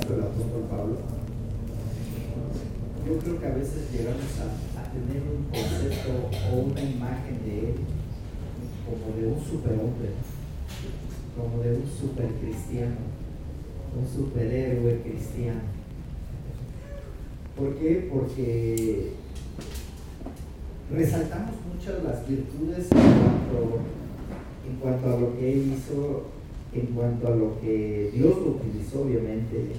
tanto el apóstol Pablo, yo creo que a veces llegamos a tener un concepto o una imagen de él como de un superhombre, como de un supercristiano, un superhéroe cristiano. ¿Por qué? Porque resaltamos muchas las virtudes en cuanto a lo que él hizo, en cuanto a lo que Dios lo utilizó, obviamente,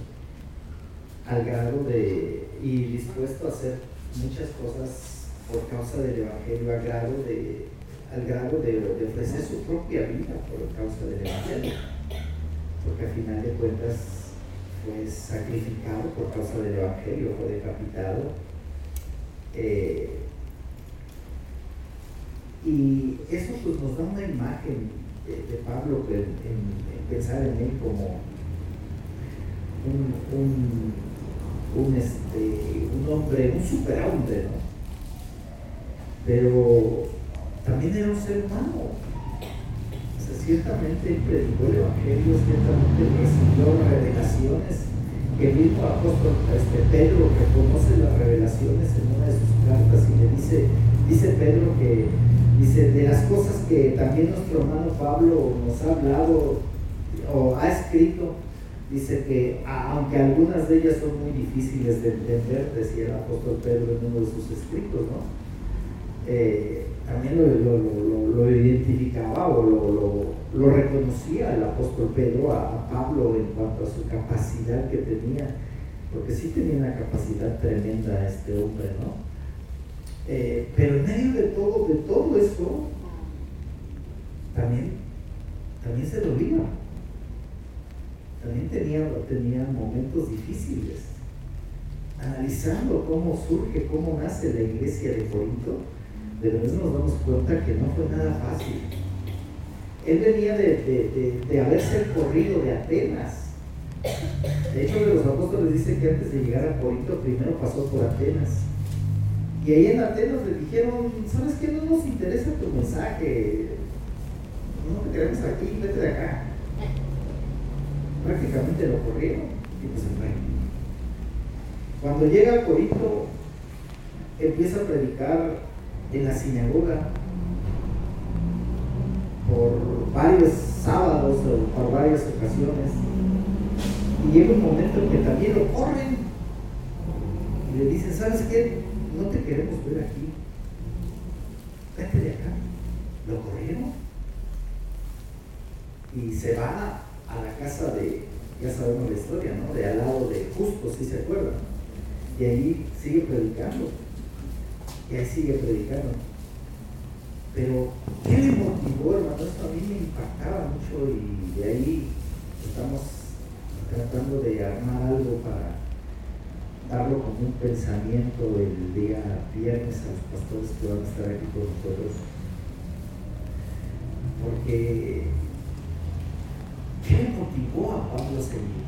al grado de, y dispuesto a hacer muchas cosas por causa del Evangelio, al grado de ofrecer su propia vida por causa del Evangelio, porque al final de cuentas fue sacrificado por causa del Evangelio, fue decapitado, y eso pues nos da una imagen de Pablo en pensar en él como un hombre, un superhombre, ¿no? Pero también era un ser humano. O sea, ciertamente él predicó el Evangelio, ciertamente recibió revelaciones. El mismo apóstol Pedro reconoce las revelaciones en una de sus cartas y le dice Pedro que dice, de las cosas que también nuestro hermano Pablo nos ha hablado o ha escrito, dice que aunque algunas de ellas son muy difíciles de entender, decía el apóstol Pedro en uno de sus escritos, ¿no? También lo identificaba o lo reconocía el apóstol Pedro a Pablo en cuanto a su capacidad que tenía, porque sí tenía una capacidad tremenda este hombre, ¿no? Pero en medio de todo esto, también se dolía. También tenía momentos difíciles. Analizando cómo surge, cómo nace la iglesia de Corinto, de verdad nos damos cuenta que no fue nada fácil. Él venía de haberse corrido de Atenas. De hecho, de los apóstoles dice que antes de llegar a Corinto, primero pasó por Atenas. Y ahí en Atenas le dijeron, ¿sabes qué? No nos interesa tu mensaje, no te queremos aquí, vete de acá. Prácticamente lo corrieron y pues se fue. Cuando llega a Corinto, empieza a predicar en la sinagoga por varios sábados o por varias ocasiones, y llega un momento en que también lo corren y le dicen, ¿sabes qué? No te queremos ver aquí, vete de acá. Lo corrieron y se va a la casa de, ya sabemos la historia, ¿no? De al lado de Justo, si se acuerdan, y ahí sigue predicando, pero ¿qué le motivó, hermano? Esto a mí me impactaba mucho y de ahí estamos tratando de armar algo para darlo como un pensamiento el día viernes a los pastores que van a estar aquí con nosotros, porque ¿qué le motivó a Pablo a seguir?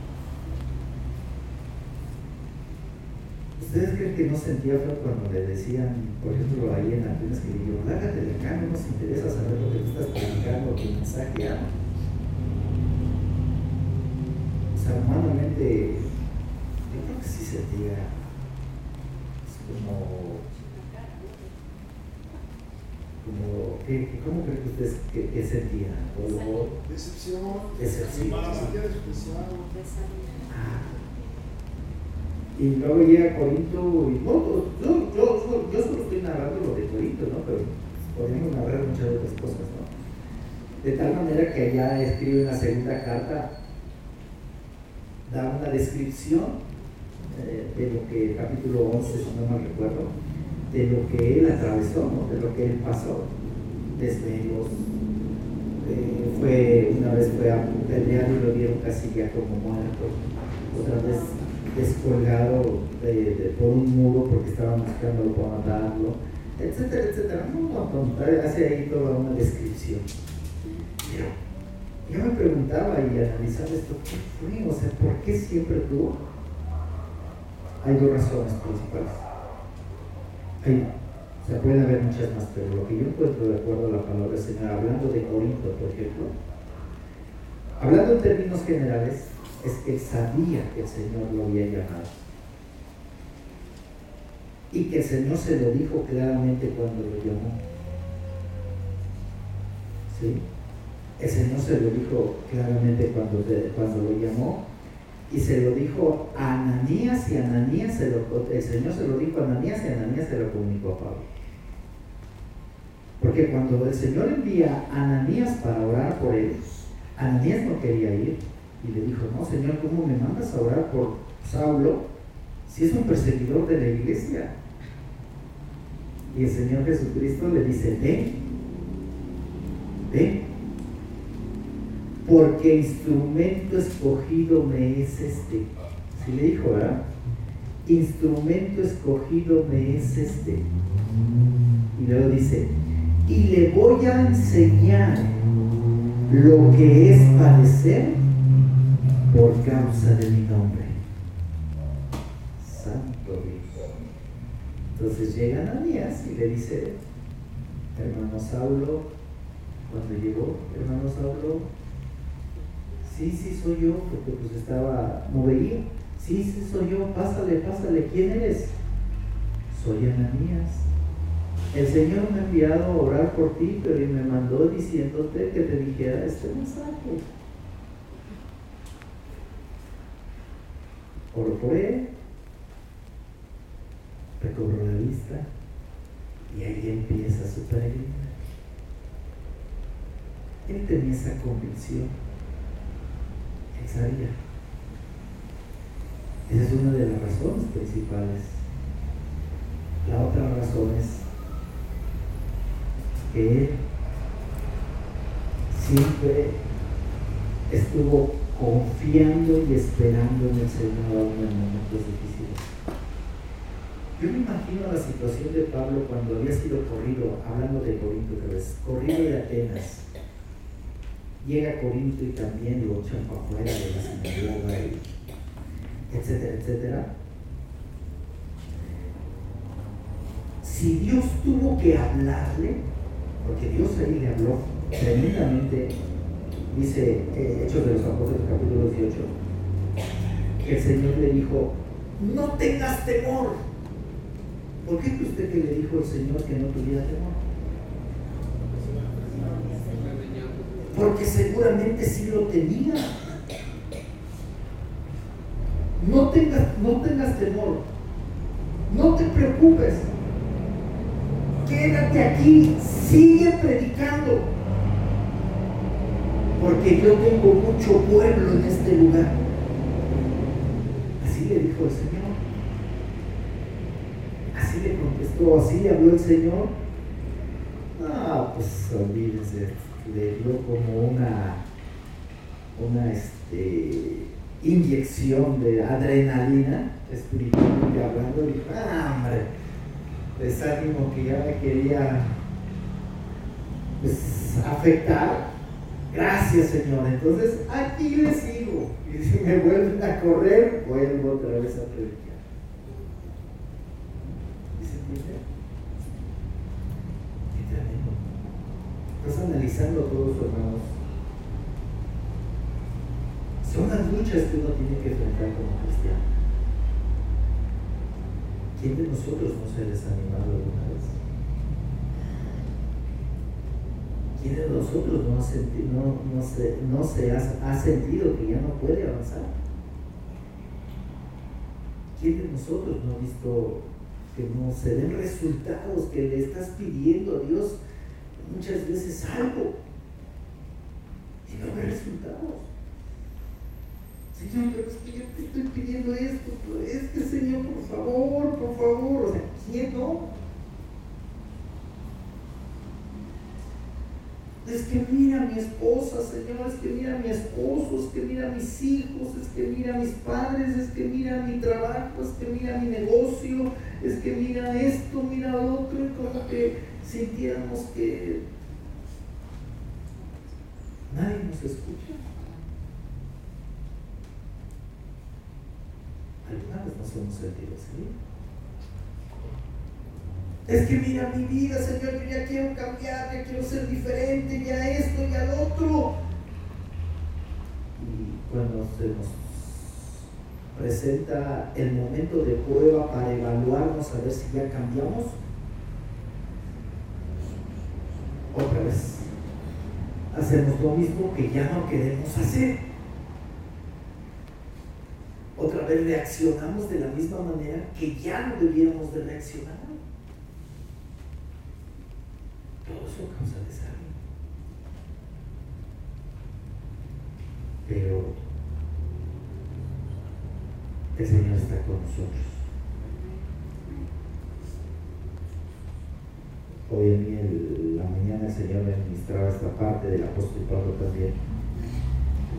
¿Ustedes creen que no sentía feo cuando le decían, por ejemplo, ahí en Atenas, que le dijeron, lárgate de acá, no nos interesa saber lo que tú estás predicando, tu mensaje, ¿no? O sea, humanamente, yo creo que sí sentía ¿cómo creen que ustedes que sentían? Decepción. Y luego llega a Corinto y bueno, yo solo estoy narrando lo de Corinto, ¿no? Pero podemos narrar muchas otras cosas, ¿no? De tal manera que allá escribe una segunda carta, da una descripción de lo que, capítulo 11, si no mal recuerdo, de lo que él atravesó, ¿no? De lo que él pasó, desvelos, una vez fue apedreado y lo vieron casi ya como muerto, otra vez descolgado por un muro porque estaban buscándolo para matarlo, etcétera, etcétera. Hace ahí toda una descripción. Pero yo me preguntaba y analizaba esto, ¿qué fue? O sea, ¿por qué siempre tuvo? Hay dos razones principales. O sea, pueden haber muchas más, pero lo que yo encuentro de acuerdo a la palabra del Señor, hablando de Corinto, por ejemplo, hablando en términos generales, es que él sabía que el Señor lo había llamado. Y que el Señor se lo dijo claramente cuando lo llamó. ¿Sí? El Señor se lo dijo claramente cuando lo llamó. Y se lo dijo a Ananías, y el Señor se lo dijo a Ananías, y Ananías se lo comunicó a Pablo. Porque cuando el Señor envía a Ananías para orar por ellos, Ananías no quería ir. Y le dijo: no, Señor, ¿cómo me mandas a orar por Saulo si es un perseguidor de la iglesia? Y el Señor Jesucristo le dice: ven, porque instrumento escogido me es este. Así le dijo, ¿verdad? Instrumento escogido me es este. Y luego dice: y le voy a enseñar lo que es padecer por causa de mi nombre. Santo Dios. Entonces llega Ananías y le dice: hermano Saulo, cuando llegó, hermano Saulo, sí, soy yo, porque pues no veía. Sí, soy yo, pásale, ¿quién eres? Soy Ananías. El Señor me ha enviado a orar por ti, pero me mandó diciéndote que te dijera este mensaje. Oró por él, recobró la vista, y ahí empieza su peregrinaje. Él tenía esa convicción, él sabía. Esa es una de las razones principales. La otra razón es que él siempre estuvo confiando y esperando en el Señor aún en momentos difíciles. Yo me imagino la situación de Pablo cuando había sido corrido, hablando de Corinto otra vez, corrido de Atenas. Llega a Corinto y también lo echan para afuera de la sinagoga, etcétera, etcétera. Si Dios tuvo que hablarle, porque Dios ahí le habló tremendamente, dice Hechos de los Apóstoles capítulo 18, que el Señor le dijo: no tengas temor. ¿Por qué cree usted que le dijo el Señor que no tuviera temor? Porque seguramente sí lo tenía. No tengas temor, no te preocupes, quédate aquí, sigue predicando, porque yo tengo mucho pueblo en este lugar. Así le dijo el Señor, así le contestó, así le habló el Señor. Pues olvídense, le dio como una inyección de adrenalina, espiritualmente hablando, y dijo: hombre, desánimo que ya me quería afectar. Gracias, Señor. Entonces aquí le sigo, y si me vuelven a correr, vuelvo otra vez a predicar. ¿Y se entiende? Qué tremendo. Estás analizando todo eso, hermanos. Son las luchas que uno tiene que enfrentar como cristiano. ¿Quién de nosotros no se ha desanimado alguna vez? ¿Quién de nosotros no se ha sentido que ya no puede avanzar? ¿Quién de nosotros no ha visto que no se den resultados, que le estás pidiendo a Dios muchas veces algo y no ve resultados? Señor, pero es que yo te estoy pidiendo esto, pues es que, Señor, por favor, o sea, ¿quién no? Es que mira a mi esposa, Señor, es que mira a mi esposo, es que mira a mis hijos, es que mira a mis padres, es que mira mi trabajo, es que mira mi negocio, es que mira esto, mira lo otro, y como que sintiéramos que nadie nos escucha. Alguna vez nos hemos sentido así. Es que mira mi vida, Señor, yo ya quiero cambiar, ya quiero ser diferente, ya esto, ya lo otro. Y cuando se nos presenta el momento de prueba para evaluarnos a ver si ya cambiamos, otra vez hacemos lo mismo que ya no queremos hacer. Otra vez reaccionamos de la misma manera que ya no debiéramos de reaccionar. Todo eso causa desánimo. Pero el Señor está con nosotros. Hoy en la mañana el Señor me ministraba esta parte del apóstol Pablo también.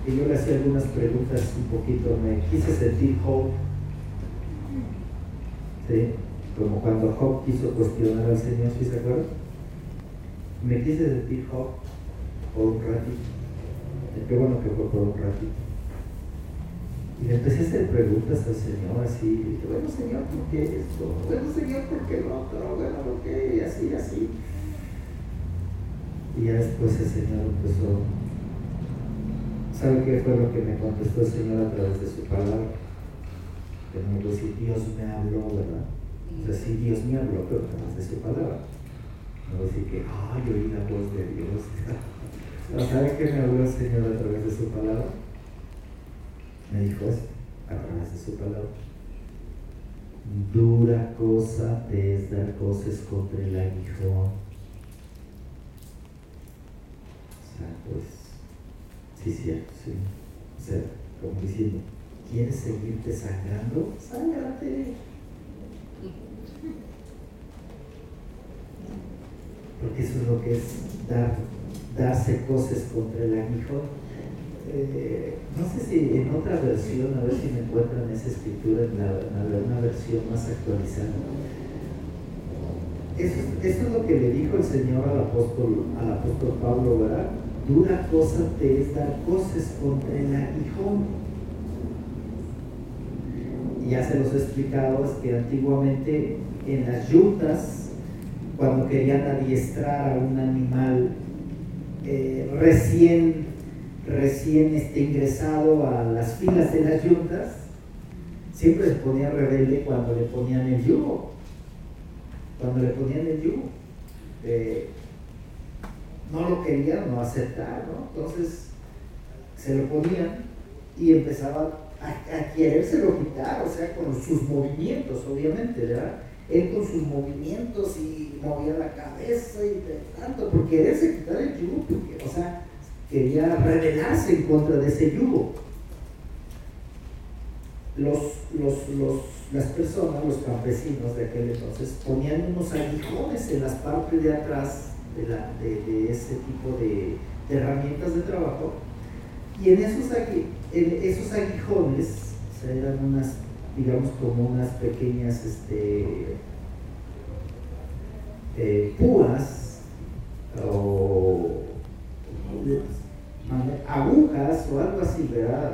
Y yo le hacía algunas preguntas un poquito, me quise sentir Job, ¿sí? Como cuando Job quiso cuestionar al Señor, ¿sí se acuerdan? Me quise sentir Job por un ratito. Qué bueno que fue por un ratito. Y le empecé a hacer preguntas al Señor así, y dije, bueno Señor, ¿por qué esto? Bueno Señor, ¿por qué lo otro? Bueno, ¿por qué? Y así, así. Y ya después el Señor empezó. ¿Sabe qué fue lo que me contestó el Señor a través de su palabra? Que me dijo, si Dios me habló, ¿verdad? O sea, sí, Dios me habló, pero a través de su palabra. No decir que, ay, yo oí la voz de Dios. ¿Sabe qué me habló el Señor a través de su palabra? Me dijo eso, a través de su palabra. Dura cosa te es dar coces contra el aguijón. O sea, pues, sí, cierto, sí. O sea, como diciendo, ¿quieres seguirte sangrando? Sángrate. Porque eso es lo que es darse coces contra el aguijón. No sé si en otra versión, a ver si me encuentran esa escritura en una versión más actualizada. Eso es lo que le dijo el Señor al apóstol Pablo, ¿verdad? Dura cosa te es dar coces contra el aguijón. Y ya se los he explicado, es que antiguamente en las yuntas, cuando querían adiestrar a un animal recién ingresado a las filas de las yuntas, siempre se ponía rebelde cuando le ponían el yugo. No lo querían, no aceptar, ¿no? Entonces se lo ponían y empezaba a querérselo quitar, o sea, con sus movimientos, obviamente, ¿verdad? Él con sus movimientos y movía la cabeza y de tanto por quererse quitar el yugo, porque, o sea, quería rebelarse en contra de ese yugo. Las personas, los campesinos de aquel entonces, ponían unos aguijones en las partes de atrás de ese tipo de herramientas de trabajo, y en esos aguijones, o sea, eran unas, digamos, como unas pequeñas púas o agujas o algo así, ¿verdad?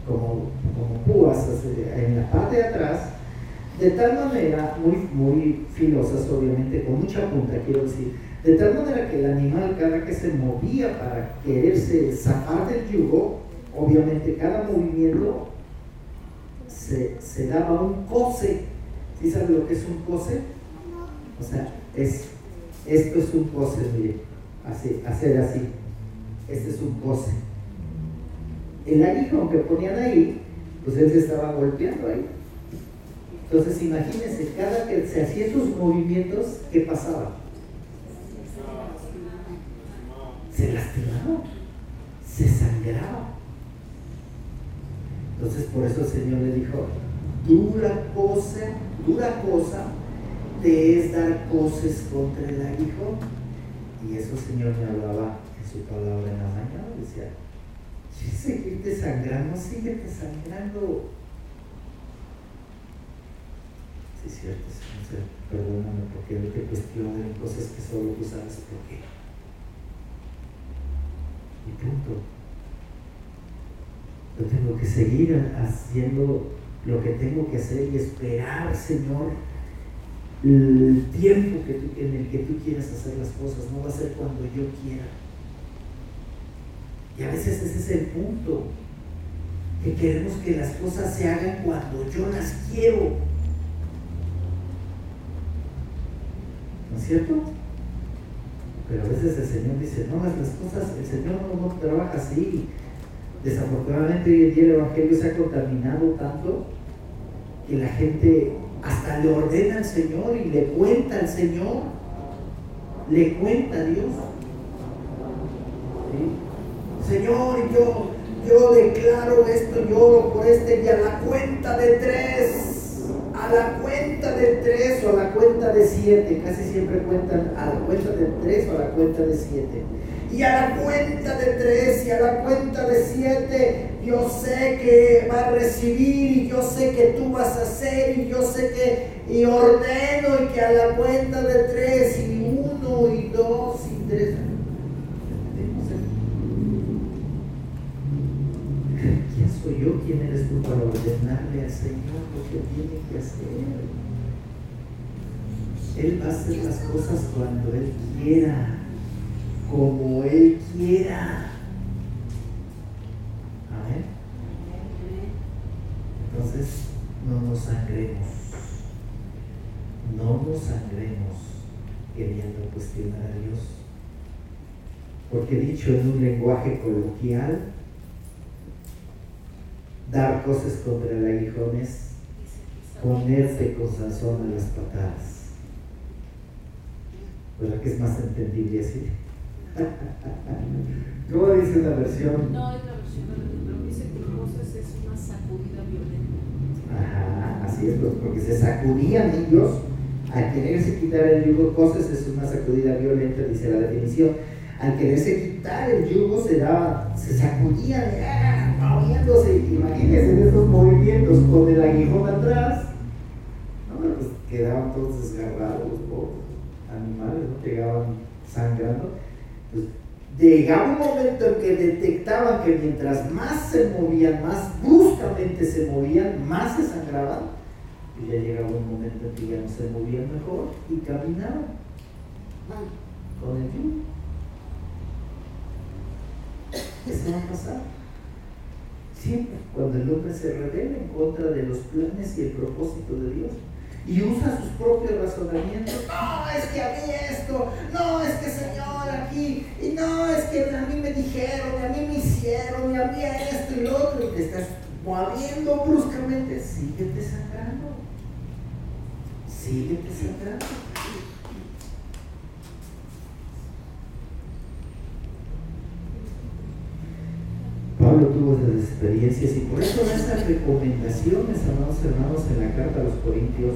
Como púas en la parte de atrás, de tal manera, muy filosas, obviamente, con mucha punta, quiero decir, de tal manera que el animal, cada que se movía para quererse zafar del yugo, obviamente cada movimiento se daba un coce. ¿Sí sabe lo que es un coce? O sea, esto es un coce, mire, hacer así. Este es un coce. El aguijón que ponían ahí, pues él se estaba golpeando ahí. Entonces imagínense, cada que se hacía esos movimientos, ¿qué pasaba? Se lastimaba, se sangraba. Entonces por eso el Señor le dijo, dura cosa te es dar coces contra el aguijón. Y eso el Señor me hablaba en su palabra en la mañana, decía, si seguirte sangrando, síguete sangrando. Sí, cierto, Señor, perdóname porque yo te cuestiono en cosas que solo tú sabes por qué. Y punto. Yo tengo que seguir haciendo lo que tengo que hacer y esperar, Señor, el tiempo en el que tú quieras hacer las cosas. No va a ser cuando yo quiera. Y a veces ese es el punto. que queremos que las cosas se hagan cuando yo las quiero. ¿No es cierto? Pero a veces el Señor dice, no, las cosas, el Señor no trabaja así. Desafortunadamente hoy en día el Evangelio se ha contaminado tanto que la gente hasta le ordena al Señor y le cuenta al Señor, le cuenta a Dios. ¿Sí? Señor, yo declaro esto, yo oro por este, y a la cuenta de 3, a la cuenta de 3 o a la cuenta de 7, casi siempre cuentan a la cuenta de 3 o a la cuenta de 7. Y a la cuenta de 3 y a la cuenta de 7, yo sé que va a recibir, y yo sé que tú vas a hacer, y yo sé que, y ordeno, y que a la cuenta de 3, y 1, y 2, y 3. ¿Quién soy yo? ¿Quién eres tú para ordenarle al Señor lo que tiene que hacer? Él va a hacer las cosas cuando Él quiera, como Él quiera. Amén. Entonces, no nos sangremos. No nos sangremos queriendo cuestionar a Dios. Porque dicho en un lenguaje coloquial, dar cosas contra el aguijón es ponerte con Sansón a las patadas. ¿Verdad que es más entendible así? ¿Cómo dice una versión? No, es la versión de la dice que cosas es una sacudida violenta. Ajá, así es, pues, porque se sacudían ellos al quererse quitar el yugo. Cosas es una sacudida violenta, dice la definición. Al quererse quitar el yugo se sacudían, moviéndose. Imagínense en esos movimientos con el aguijón atrás, no, pues quedaban todos desgarrados los pobres animales, no quedaban sangrando. Pues llegaba un momento en que detectaban que mientras más se movían, más bruscamente se movían, más se sangraban, y ya llegaba un momento en que ya no se movían mejor y caminaban con el yugo. Eso va a pasar siempre cuando el hombre se rebela en contra de los planes y el propósito de Dios y usa sus propios razonamientos. No, es que a mí esto, no, es que Señor aquí, y no, es que a mí me dijeron, y a mí me hicieron, y a mí esto y lo otro, y te estás moviendo bruscamente. Síguete sangrando, síguete sangrando. Pablo tuvo esas experiencias y por eso esas recomendaciones, amados hermanos, en la carta a los Corintios,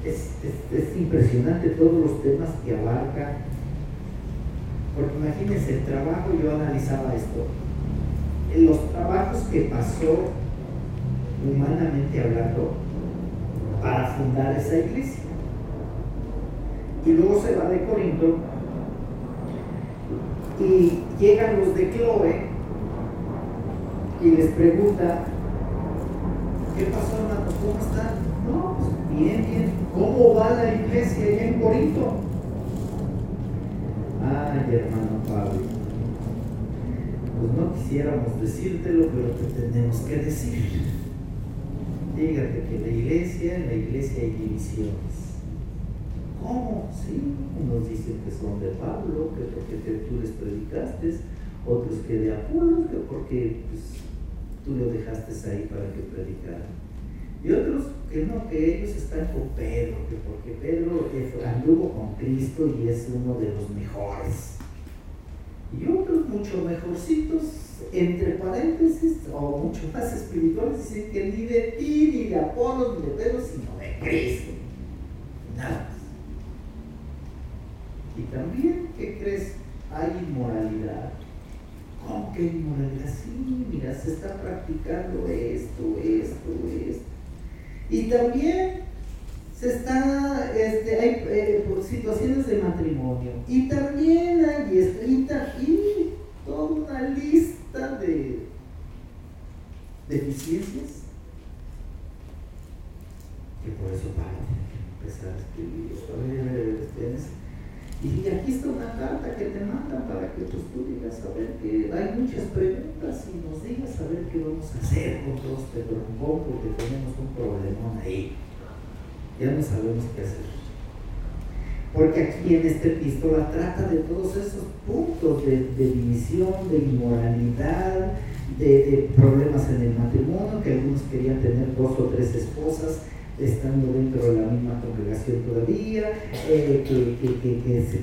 es impresionante todos los temas que abarca. Porque imagínense, el trabajo, yo analizaba esto, en los trabajos que pasó, humanamente hablando, para fundar esa iglesia. Y luego se va de Corinto y llegan los de Chloe y les pregunta, ¿qué pasó, hermanos? ¿Cómo están? No, pues bien, bien. ¿Cómo va la iglesia allá en Corinto? Ay, hermano Pablo, pues no quisiéramos decírtelo, pero te tenemos que decir. Fíjate que en la iglesia hay divisiones. ¿Cómo? Sí, unos dicen que son de Pablo, que porque tú les predicaste, otros que de Apolos, que porque pues, tú lo dejaste ahí para que predicara. Y otros que no, que ellos están con Pedro, que porque Pedro anduvo con Cristo y es uno de los mejores. Y otros mucho mejorcitos, entre paréntesis, o mucho más espirituales, dicen que ni de ti, ni de Apolos, ni de Pedro, sino de Cristo. Nada más. Y también, ¿qué crees? Hay inmoralidad. ¿Cómo que hay inmoralidad? Sí, mira, se está practicando esto. Y también hay situaciones de matrimonio. Y también hay y toda una lista de deficiencias. Que por eso Pablo tiene que empezar a escribir. Y aquí está una carta que te mandan para que tú digas, a ver, que hay muchas preguntas y nos digas a ver qué vamos a hacer con todo este broncón, porque tenemos un problemón ahí. Ya no sabemos qué hacer. Porque aquí en esta epístola trata de todos esos puntos de división, de inmoralidad, de problemas en el matrimonio, que algunos querían tener 2 o 3 esposas, estando dentro de la misma congregación todavía,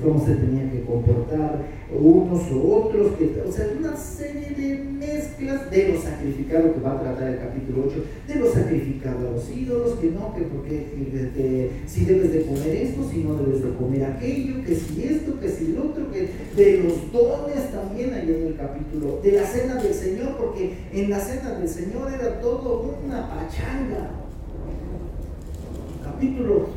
cómo se tenían que comportar unos u otros, o sea, una serie de mezclas de lo sacrificado que va a tratar el capítulo 8, de lo sacrificado a los ídolos, que no, que porque si debes de comer esto, si no debes de comer aquello, que si esto, que si lo otro, que de los dones también ahí en el capítulo, de la cena del Señor, porque en la cena del Señor era todo una pachanga. Capítulo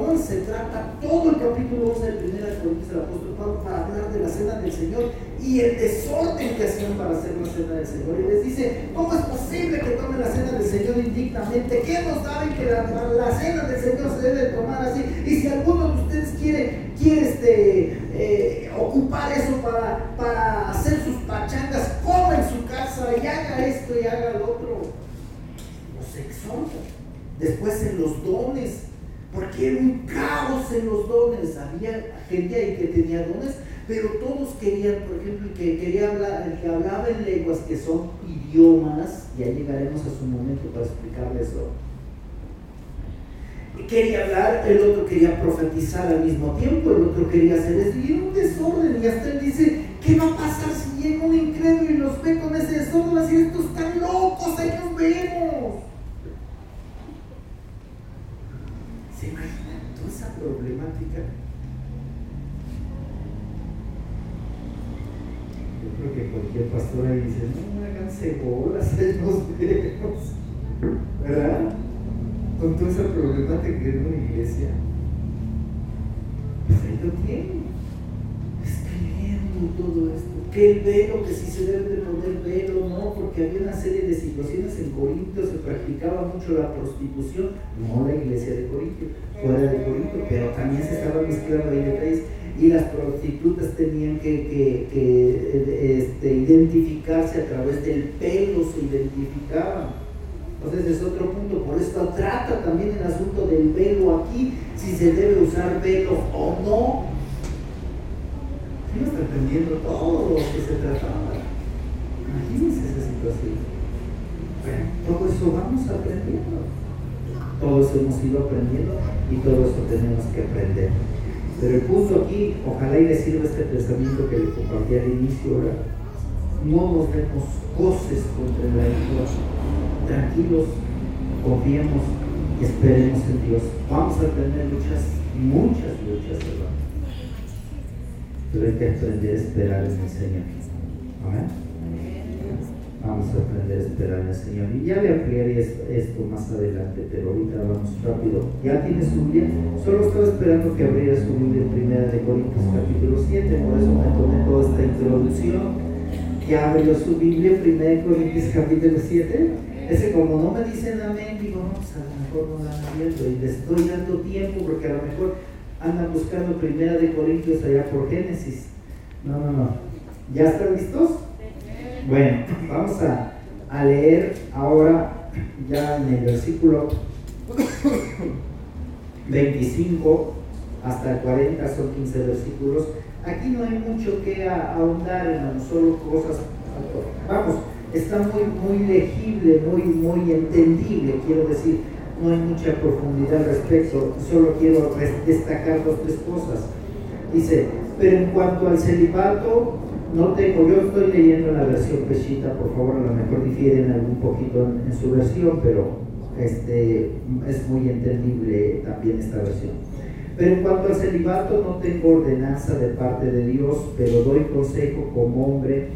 11 trata todo el capítulo 11 de 1 Corintios del apóstol Pablo para hablar de la cena del Señor y el desorden que hacían para hacer la cena del Señor. Y les dice, ¿cómo es posible que tomen la cena del Señor indignamente? ¿Qué nos saben que la cena del Señor se debe tomar así? Y si alguno de ustedes quiere ocupar eso para hacer sus pachangas, coma en su casa y haga esto y haga lo otro, los exhorta. Después en los dones, porque era un caos en los dones. Había gente ahí que tenía dones, pero todos querían, por ejemplo, el que hablaba en lenguas que son idiomas, ya llegaremos a su momento para explicarle eso. Quería hablar, el otro quería profetizar al mismo tiempo, el otro quería hacer eso, y era un desorden. Y hasta él dice, ¿qué va a pasar si llega un incrédulo y los ve con ese desorden? Así, estos están locos, ahí nos vemos. ¿Se imaginan toda esa problemática? Yo creo que cualquier pastor ahí dice, no háganse bolas, ahí nos vemos, ¿verdad? Con toda esa problemática en una iglesia, pues ahí lo tienen, escribiendo todo esto, que el velo, que si se debe de poner velo, no, porque había una serie de situaciones en Corinto, se practicaba mucho la prostitución, no la iglesia de Corinto, fuera de Corinto, pero también se estaba mezclando ahí detalles, y las prostitutas tenían que identificarse a través del pelo, se identificaban. Entonces es otro punto, por esto trata también el asunto del velo aquí, si se debe usar velo o no. ¿Sí no está entendiendo todo lo que se trataba? Imagínense esa situación. Bueno, todo eso vamos aprendiendo. Todo eso hemos ido aprendiendo y todo eso tenemos que aprender. Pero el punto aquí, ojalá y les sirva este pensamiento que le compartí al inicio ahora. No nos demos goces contra la iglesia. Tranquilos, confiemos, esperemos en Dios. Vamos a tener muchas luchas, hermano. Pero hay que aprender a esperar en el Señor. Amén. Vamos a aprender a esperar en el Señor. Y ya le ampliaré esto más adelante, pero ahorita vamos rápido. ¿Ya tienes su Biblia? Solo estaba esperando que abriera su Biblia en 1 Corintios capítulo 7, por eso me tomé toda esta introducción. Ya abrió su Biblia, 1 Corintios capítulo 7. Ese como no me dicen amén, digo, no, pues a lo mejor no la han abierto y les estoy dando tiempo porque a lo mejor andan buscando 1 Corintios allá por Génesis. No. ¿Ya están listos? Bueno, vamos a leer ahora ya en el versículo 25 hasta el 40, son 15 versículos. Aquí no hay mucho que ahondar, hermano, solo cosas, vamos, está muy legible, muy entendible, quiero decir, no hay mucha profundidad al respecto, solo quiero destacar 2 o 3 cosas. Dice, pero en cuanto al celibato, no tengo, yo estoy leyendo la versión Peshitta, por favor, a lo mejor difieren algún poquito en su versión, pero es muy entendible también esta versión. Pero en cuanto al celibato, no tengo ordenanza de parte de Dios, pero doy consejo como hombre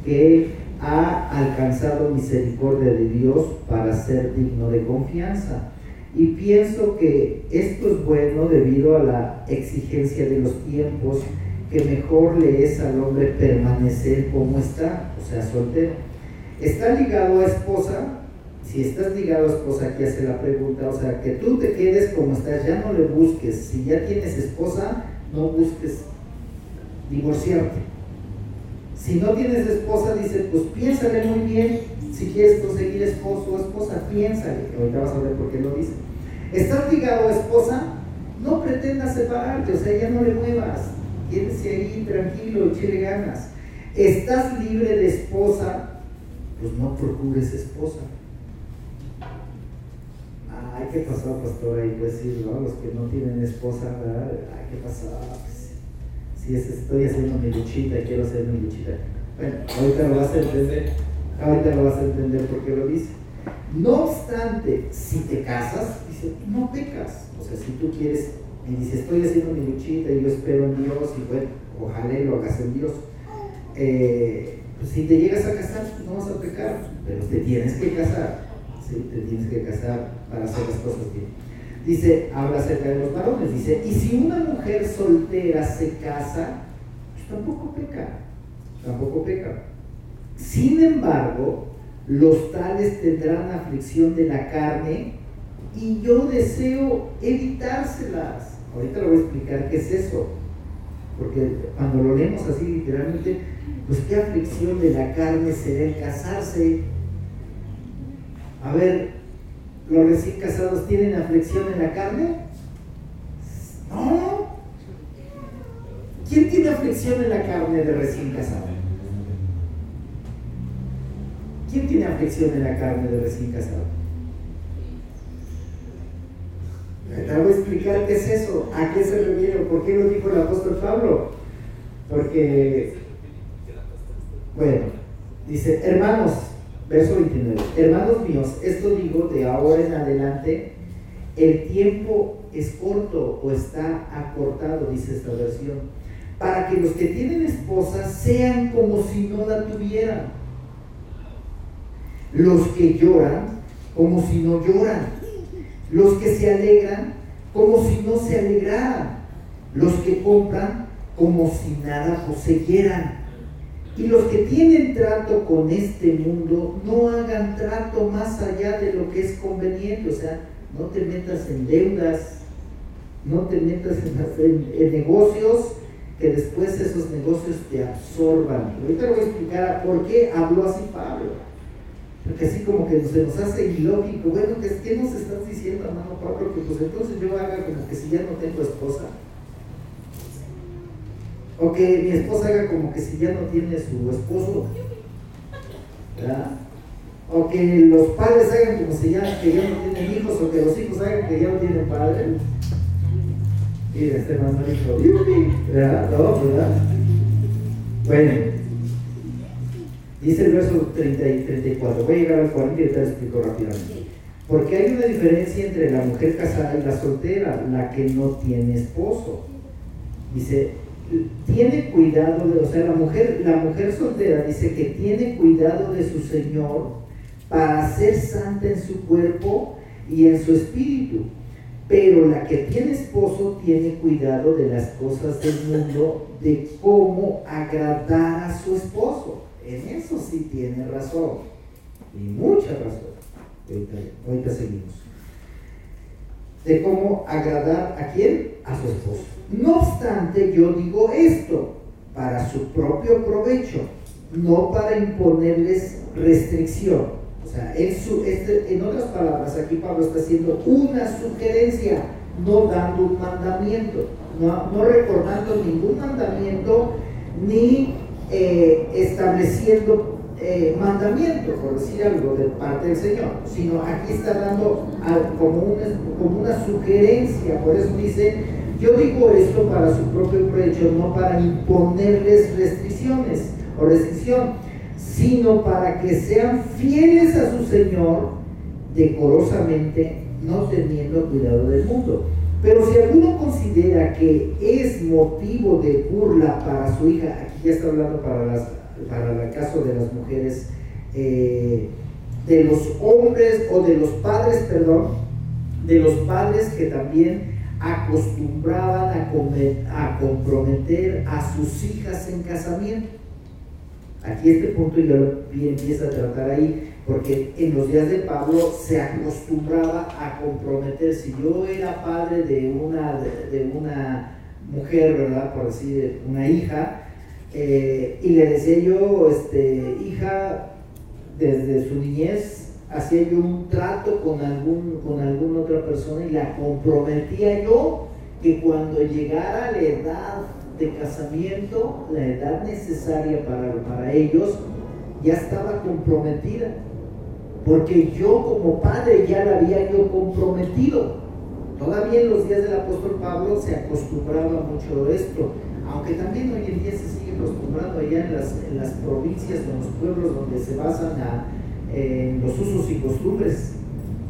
que ha alcanzado misericordia de Dios para ser digno de confianza. Y pienso que esto es bueno debido a la exigencia de los tiempos, que mejor le es al hombre permanecer como está, o sea, soltero. ¿Está ligado a esposa? Si estás ligado a esposa, aquí hace la pregunta, o sea, que tú te quedes como estás, ya no le busques. Si ya tienes esposa, no busques divorciarte. Si no tienes esposa, dice, pues piénsale muy bien. Si quieres conseguir esposo o esposa, piénsale. Ahorita vas a ver por qué lo dice. ¿Estás ligado a esposa? No pretendas separarte, o sea, ya no le muevas. Quédese ahí tranquilo, échale ganas. ¿Estás libre de esposa? Pues no procures esposa. Ay, ¿qué pasó, pastor? Ahí pues sí, ¿no? Los que no tienen esposa, ¿verdad? Ay, ¿qué pasó? Pues, si estoy haciendo mi luchita y quiero hacer mi luchita. Bueno, ahorita lo vas a entender. Ahorita lo vas a entender por qué lo dice. No obstante, si te casas, dice, no pecas. O sea, si tú quieres, y dice, estoy haciendo mi luchita y yo espero en Dios, y bueno, ojalá lo hagas en Dios. Pues si te llegas a casar, pues no vas a pecar, pero te tienes que casar. Sí, te tienes que casar para hacer las cosas bien. Dice, habla acerca de los varones, dice, y si una mujer soltera se casa, pues tampoco peca. Sin embargo, los tales tendrán aflicción de la carne y yo deseo evitárselas. Ahorita lo voy a explicar qué es eso, porque cuando lo leemos así literalmente, pues qué aflicción de la carne será el casarse. A ver, ¿los recién casados tienen aflicción en la carne? No. ¿Quién tiene aflicción en la carne de recién casado? ¿Quién tiene aflicción en la carne de recién casado? Te voy a explicar qué es eso, a qué se refiere, por qué lo dijo el apóstol Pablo. Porque, bueno, dice, hermanos, verso 29, hermanos míos, esto digo de ahora en adelante, el tiempo es corto o está acortado, dice esta versión, para que los que tienen esposa sean como si no la tuvieran, los que lloran como si no lloran, los que se alegran como si no se alegraran, los que compran como si nada poseyeran. Y los que tienen trato con este mundo, no hagan trato más allá de lo que es conveniente. O sea, no te metas en deudas, no te metas en negocios que después esos negocios te absorban. Ahorita lo voy a explicar por qué habló así Pablo. Porque así como que se nos hace ilógico. Bueno, ¿qué nos estás diciendo, hermano Pablo? Que pues entonces yo haga como que si ya no tengo esposa. O que mi esposa haga como que si ya no tiene su esposo, ¿verdad? O que los padres hagan como si ya, que ya no tienen hijos, o que los hijos hagan que ya no tienen padre. Mira, este hermano dijo, ¿verdad? No, ¿verdad? Bueno, dice el verso 30 y 34, voy a llegar al 40 y te lo explico rápidamente. Porque hay una diferencia entre la mujer casada y la soltera, la que no tiene esposo. Dice, tiene cuidado de, o sea, la mujer soltera dice que tiene cuidado de su Señor para ser santa en su cuerpo y en su espíritu, pero la que tiene esposo tiene cuidado de las cosas del mundo, de cómo agradar a su esposo. En eso sí tiene razón, y mucha razón. Ahorita seguimos. De cómo agradar a quién, a su esposo. No obstante, yo digo esto para su propio provecho, no para imponerles restricción. O sea, en otras palabras, aquí Pablo está haciendo una sugerencia, no dando un mandamiento, no recordando ningún mandamiento, ni estableciendo mandamiento, por decir algo, de parte del Señor, sino aquí está dando como una sugerencia. Por eso dice, yo digo esto para su propio provecho, no para imponerles restricciones o restricción, sino para que sean fieles a su Señor decorosamente, no teniendo cuidado del mundo. Pero si alguno considera que es motivo de burla para su hija, aquí ya está hablando para el caso de las mujeres, de los hombres o de los padres, de los padres que también acostumbraban a comprometer a sus hijas en casamiento. Aquí este punto ya empieza a tratar ahí, porque en los días de Pablo se acostumbraba a comprometer. Si yo era padre de mujer, ¿verdad? Por decir, una hija, y le decía yo, hija, desde su niñez hacía yo un trato con alguna otra persona y la comprometía yo que cuando llegara la edad de casamiento, la edad necesaria para ellos, ya estaba comprometida, porque yo como padre ya la había yo comprometido. Todavía en los días del apóstol Pablo se acostumbraba mucho esto, aunque también hoy en día se sigue acostumbrando allá en las provincias, en los pueblos donde se basan en los usos y costumbres.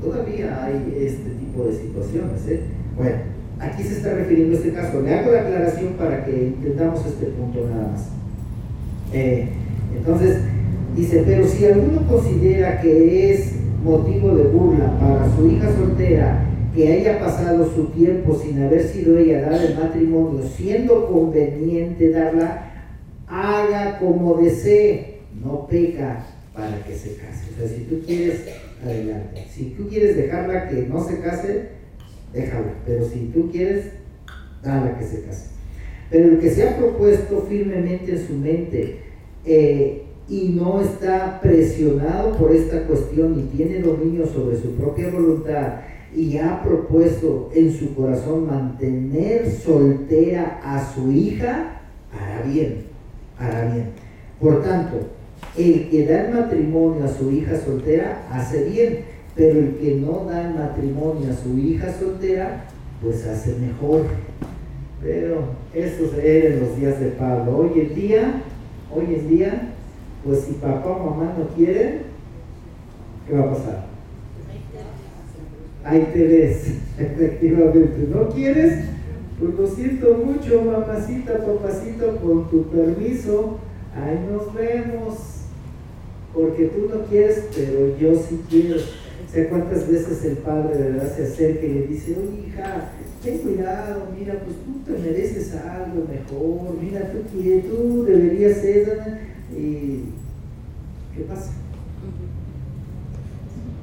Todavía hay este tipo de situaciones, ¿eh? Bueno, aquí se está refiriendo a este caso. Le hago la aclaración para que entendamos este punto nada más. Entonces, dice, pero si alguno considera que es motivo de burla para su hija soltera que haya pasado su tiempo sin haber sido ella dada en matrimonio, siendo conveniente darla, haga como desee, no peca para que se case. O sea, si tú quieres, adelante. Si tú quieres dejarla que no se case, déjala. Pero si tú quieres, dala que se case. Pero el que se ha propuesto firmemente en su mente y no está presionado por esta cuestión y tiene dominio sobre su propia voluntad y ha propuesto en su corazón mantener soltera a su hija, hará bien, hará bien. Por tanto, el que da el matrimonio a su hija soltera hace bien, pero el que no da el matrimonio a su hija soltera, pues hace mejor. Pero esos eran los días de Pablo. Hoy en día, pues si papá o mamá no quieren, ¿qué va a pasar? Ahí te ves, efectivamente. ¿No quieres? Pues lo siento mucho, mamacita, papacito, con tu permiso, ahí nos vemos, porque tú no quieres, pero yo sí quiero. O sea, cuántas veces el padre, de verdad, se acerca y le dice, oye, hija, ten cuidado, mira, pues tú te mereces algo mejor, mira, tú deberías ser, y ¿qué pasa?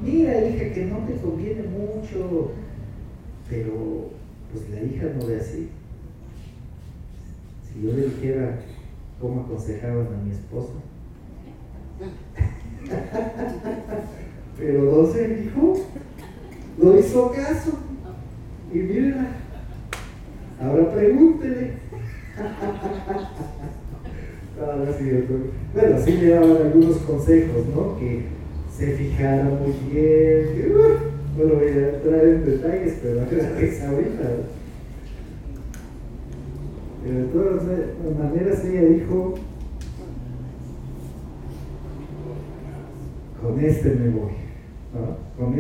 Mira, hija, que no te conviene mucho, pero pues la hija no ve así. Si yo le dijera cómo aconsejaban a mi esposo, pero no se dijo, no hizo caso, y mira, ahora pregúntele. No es cierto. Bueno, sí le daban algunos consejos, ¿no? Que se fijara muy bien. No lo voy a entrar en detalles, pero es ahorita. Pero de todas maneras ella dijo, con este me voy, ¿no? Con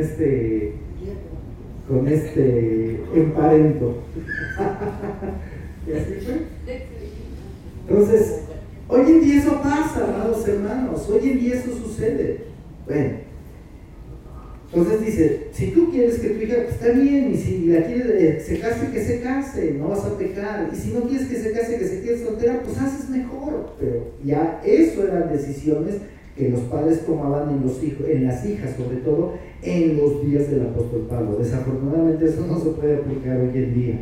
este emparento. Y así fue. Entonces, hoy en día eso pasa, amados hermanos, hoy en día eso sucede. Bueno, entonces dice, si tú quieres que tu hija, está bien, y si la quieres se case, que se case, no vas a pecar, y si no quieres que se case, que se quede soltera, pues haces mejor. Pero ya eso eran decisiones que los padres tomaban en las hijas, sobre todo en los días del apóstol Pablo. Desafortunadamente eso no se puede aplicar hoy en día.